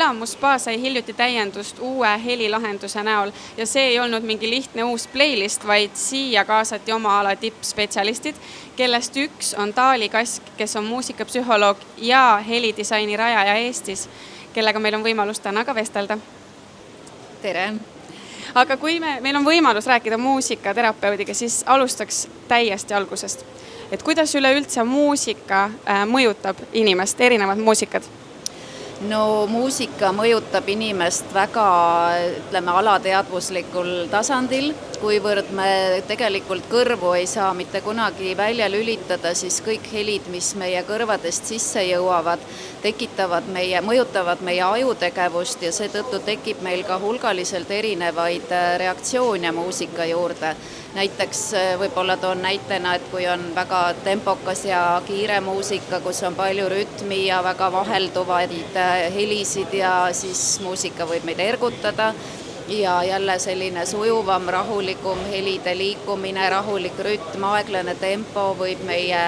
Elamusspa sai hiljuti täiendust uue helilahenduse näol ja see ei olnud mingi lihtne uus playlist, vaid siia kaasati oma ala tippspetsialistid, kellest üks on Taali Kask, kes on muusikapsühholoog ja helidisaini rajaja Eestis, kellega meil on võimalus täna ka vestelda. Tere! Aga kui meil on võimalus rääkida muusikaterapeudiga, siis alustaks täiesti algusest. Et kuidas üleüldse muusika mõjutab inimest, erinevad muusikad? No muusika mõjutab inimest väga, alateadvuslikul tasandil, kuivõrd me tegelikult kõrvu ei saa mitte kunagi välja lülitada, siis kõik helid, mis meie kõrvadest sisse jõuavad, mõjutavad meie ajutegevust ja seetõttu tekib meil ka hulgaliselt erinevaid reaktsioone muusika juurde. Näiteks võib-olla toon näitena, et kui on väga tempokas ja kiire muusika, kus on palju rütmi ja väga vahelduvaid helisid ja siis muusika võib meid ergutada ja jälle selline sujuvam, rahulikum helide liikumine, rahulik rütm, aeglane tempo võib meie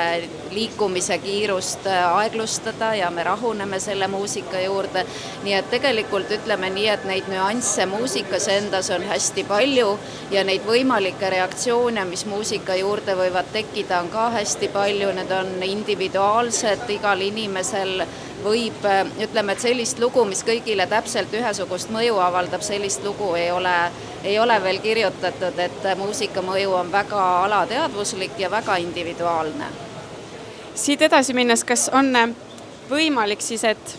liikumise kiirust aeglustada ja me rahuneme selle muusika juurde. Nii et tegelikult ütleme nii, et neid nüansse muusikas endas on hästi palju ja neid võimalikke reaktsioone, mis muusika juurde võivad tekkida, on ka hästi palju. Need on individuaalsed, igal inimesel võib, et sellist lugu, mis kõigile täpselt ühesugust mõju avaldab, sellist lugu ei ole veel kirjutatud, et muusika mõju on väga alateadvuslik ja väga individuaalne. Siit edasi minnes, kas on võimalik siis, et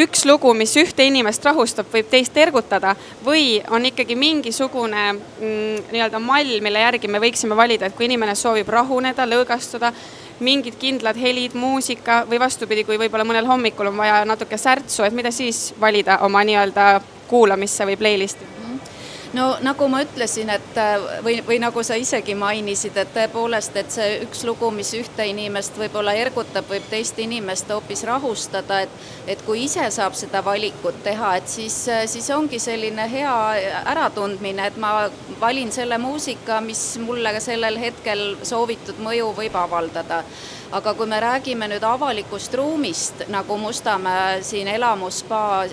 üks lugu, mis ühte inimest rahustab, võib teist ergutada või on ikkagi mingisugune mall, mille järgi me võiksime valida, et kui inimene soovib rahuneda, lõõgastuda, mingid kindlad helid, muusika või vastupidi, kui võib-olla mõnel hommikul on vaja natuke särtsu, et mida siis valida oma kuulamisse või playlisti? No nagu ma ütlesin, et või nagu sa isegi mainisid, et tõepoolest, et see üks lugu, mis ühte inimest võib-olla ergutab, võib teist inimest hoopis rahustada, et kui ise saab seda valikut teha, et siis ongi selline hea äratundmine, et ma valin selle muusika, mis mulle sellel hetkel soovitud mõju võib avaldada. Aga kui me räägime nüüd avalikust ruumist, nagu Mustamäe siin Elamusspa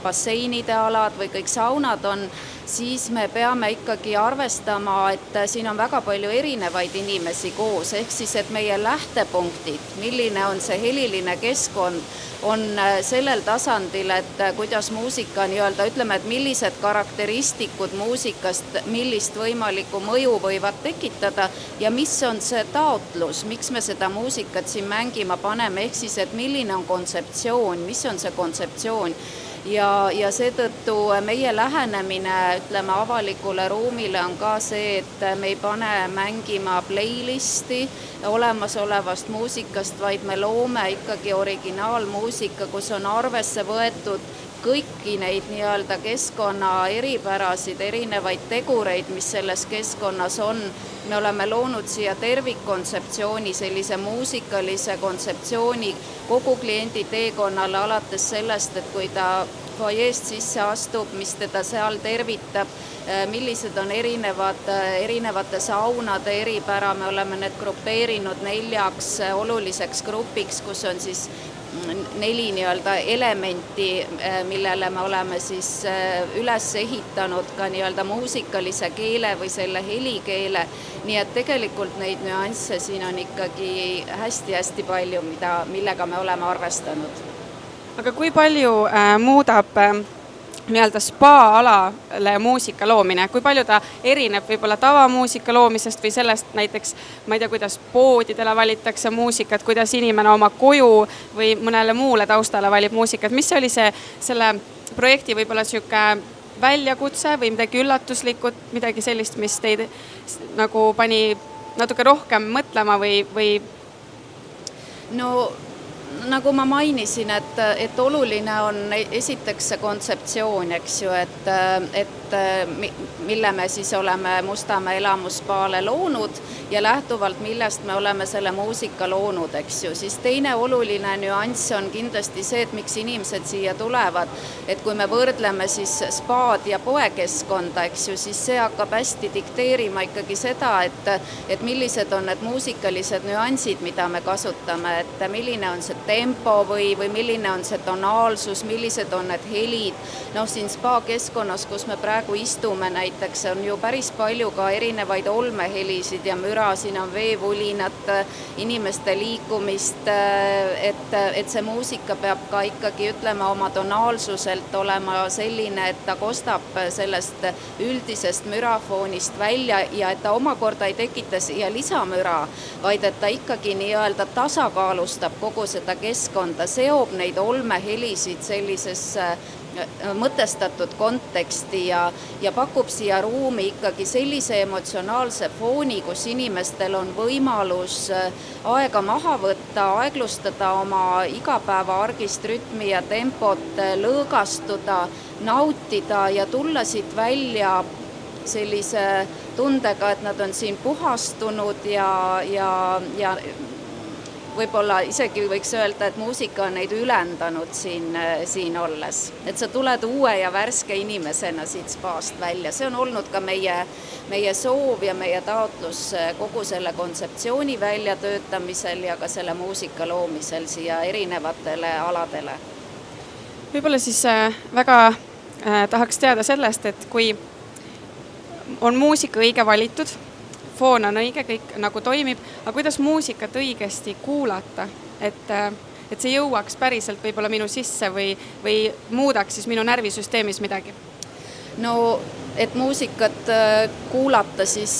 basseinide alad või kõik saunad on, siis me peame ikkagi arvestama, et siin on väga palju erinevaid inimesi koos, ehk siis, et meie lähtepunktid, milline on see heliline keskkond, on sellel tasandil, et kuidas muusika et millised karakteristikud muusikast, millist võimalikku mõju võivad tekitada ja mis on see taotlus, miks me seda muusikat siin mängima paneme, ehk siis, et milline on kontseptsioon, mis on see kontseptsioon. Ja seetõttu meie lähenemine, avalikule ruumile on ka see, et me ei pane mängima playlisti olemasolevast muusikast, vaid me loome ikkagi originaalmuusika, kus on arvesse võetud kõiki neid keskkonna eripärasid, erinevaid tegureid, mis selles keskkonnas on. Me oleme loonud siia tervikkontseptsiooni, sellise muusikalise kontseptsiooni kogu kliendi teekonnale alates sellest, et kui ta foajeest sisse astub, mis teda seal tervitab, millised on erinevate saunade eripära, me oleme need grupeerinud 4 oluliseks grupiks, kus on siis 4 elementi, millele me oleme siis üles ehitanud ka muusikalise keele või selle helikeele. Nii et tegelikult neid nüansse siin on ikkagi hästi-hästi palju, millega me oleme arvestanud. Aga kui palju muudab spa-alale muusika loomine, kui palju ta erineb võib-olla tavamuusika loomisest või sellest näiteks, ma ei tea, kuidas poodidele valitakse muusikat, kuidas inimene oma koju või mõnele muule taustale valib muusikat, mis oli selle projekti võib-olla siuke väljakutse või midagi üllatuslikut, midagi sellist, mis teid nagu pani natuke rohkem mõtlema või? No nagu ma mainisin, et oluline on esiteks see kontseptsioon, eks ju, et mille me siis oleme Mustamäe Elamusspaale loonud ja lähtuvalt millest me oleme selle muusika loonud, eks ju. Siis teine oluline nüanss on kindlasti see, et miks inimesed siia tulevad. Et kui me võrdleme siis spaad ja poekeskkonda, eks ju, siis see hakkab hästi dikteerima ikkagi seda, et millised on need muusikalised nüansid, mida me kasutame, et milline on see tempo või milline on see tonaalsus, millised on need helid. Noh, siin spa keskkonnas, kus me praegu istume näiteks, on ju päris palju ka erinevaid olmehelisid ja müra, siin on veevulinat, inimeste liikumist, et see muusika peab ka ikkagi ütlema oma tonaalsuselt olema selline, et ta kostab sellest üldisest mürafoonist välja ja et ta omakorda ei tekita siia lisamüra, vaid et ta ikkagi nii-öelda tasakaalustab kogu seda keskkonda, seob neid olmehelisid sellisesse mõtestatud konteksti ja pakub siia ruumi ikkagi sellise emotsionaalse fooni, kus inimestel on võimalus aega maha võtta, aeglustada oma igapäeva argist rütmi ja tempot, lõõgastuda, nautida ja tulla siit välja sellise tundega, et nad on siin puhastunud ja võib-olla isegi võiks öelda, et muusika on neid ülendanud siin olles. Et sa tuled uue ja värske inimesena siit spaast välja. See on olnud ka meie soov ja meie taotlus kogu selle kontseptsiooni väljatöötamisel ja ka selle muusika loomisel siia erinevatele aladele. Võib-olla siis väga tahaks teada sellest, et kui on muusika õige valitud, foon on õige, kõik nagu toimib, aga kuidas muusikat õigesti kuulata, et see jõuaks päriselt võib-olla minu sisse või muudaks siis minu närvisüsteemis midagi? No, et muusikat kuulata, siis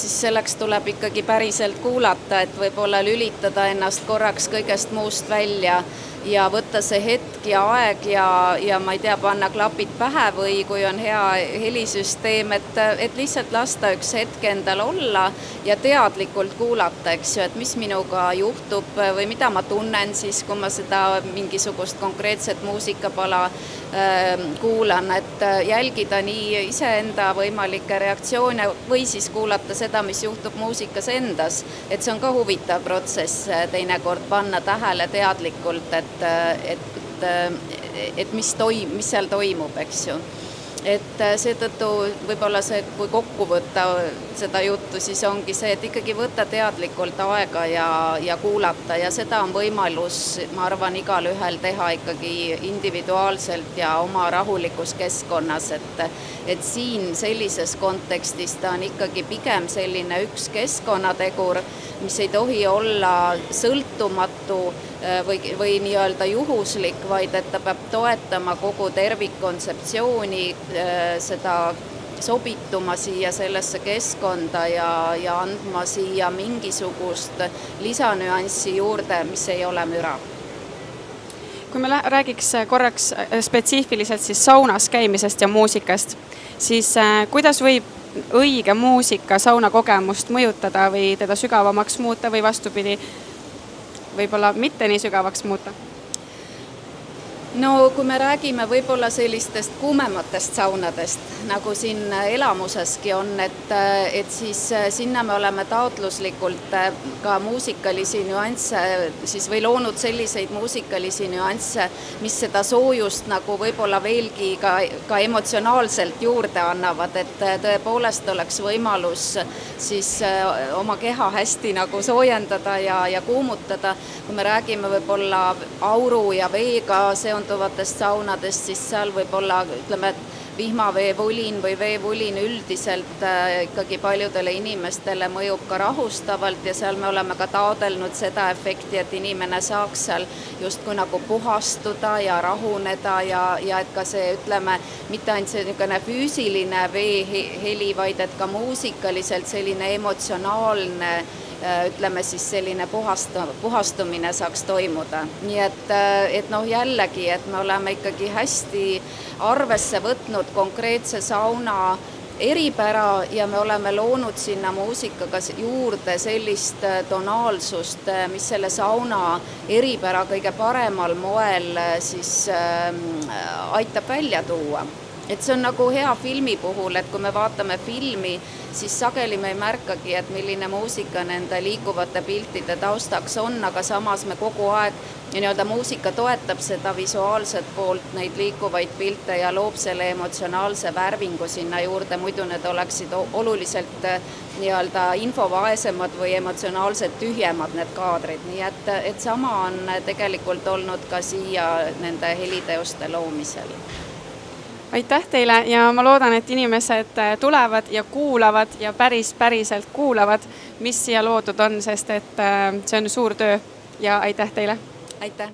selleks tuleb ikkagi päriselt kuulata, et võib-olla lülitada ennast korraks kõigest muust välja ja võtta see hetk ja aeg ja ma ei tea, panna klapid pähe või kui on hea helisüsteem, et lihtsalt lasta üks hetk endal olla ja teadlikult kuulata, eks ju, et mis minuga juhtub või mida ma tunnen siis, kui ma seda mingisugust konkreetset muusikapala kuulan, et jälgida nii iseenda võimalikke reaktsioone või siis kuulata seda, mis juhtub muusikas endas. Et see on ka huvitav protsess teinekord panna tähele teadlikult, et mis seal toimub, eks ju. Et seetõttu võib-olla see, kui kokku võtta seda juttu, siis ongi see, et ikkagi võtta teadlikult aega ja kuulata ja seda on võimalus, ma arvan, igal ühel teha ikkagi individuaalselt ja oma rahulikus keskkonnas, et siin sellises kontekstis ta on ikkagi pigem selline üks keskkonnategur, mis ei tohi olla sõltumatu või nii-öelda juhuslik, vaid et ta peab toetama kogu tervikkontseptsiooni, seda sobituma siia sellesse keskkonda ja andma siia mingisugust lisanüanssi juurde, mis ei ole müra. Kui me räägiks korraks spetsiifiliselt siis saunas käimisest ja muusikast, siis kuidas võib õige muusika sauna kogemust mõjutada või teda sügavamaks muuta või vastupidi, võib-olla mitte nii sügavaks muuta? No kui me räägime võib-olla sellistest kuumematest saunadest, nagu siin elamuseski on, et siis sinna me oleme taotluslikult ka muusikalisi nüansse siis või loonud selliseid muusikalisi nüansse, mis seda soojust nagu võib-olla veelgi ka emotsionaalselt juurde annavad, et tõepoolest oleks võimalus siis oma keha hästi nagu soojendada ja kuumutada. Kui me räägime võib-olla auru ja veega seonduvatest saunadest, siis seal võib-olla, ütleme, et vihmaveevulin või veevulin üldiselt ikkagi paljudele inimestele mõjub ka rahustavalt ja seal me oleme ka taodelnud seda efekti, et inimene saaks seal justkui nagu puhastuda ja rahuneda ja et ka see, ütleme, mitte ainult see niisugune füüsiline veeheli, vaid et ka muusikaliselt selline emotsionaalne, ütleme siis selline puhastumine saaks toimuda. Nii et noh, jällegi, et me oleme ikkagi hästi arvesse võtnud konkreetse sauna eripära ja me oleme loonud sinna muusikaga juurde sellist tonaalsust, mis selle sauna eripära kõige paremal moel siis aitab välja tuua. et see on nagu hea filmi puhul, et kui me vaatame filmi, siis sageli me ei märkagi, et milline muusika nende liikuvate piltide taustaks on, aga samas me kogu aeg nii-öelda muusika toetab seda visuaalset poolt, neid liikuvaid pilte ja loob selle emotsionaalse värvingu sinna juurde, muidu need oleksid oluliselt nii-öelda infovaesemad või emotsionaalselt tühjemad need kaadrid, nii et sama on tegelikult olnud ka siia nende heliteoste loomisel. Aitäh teile ja ma loodan, et inimesed tulevad ja kuulavad ja päriselt kuulavad, mis siia loodud on, sest et see on suur töö ja aitäh teile! Aitäh!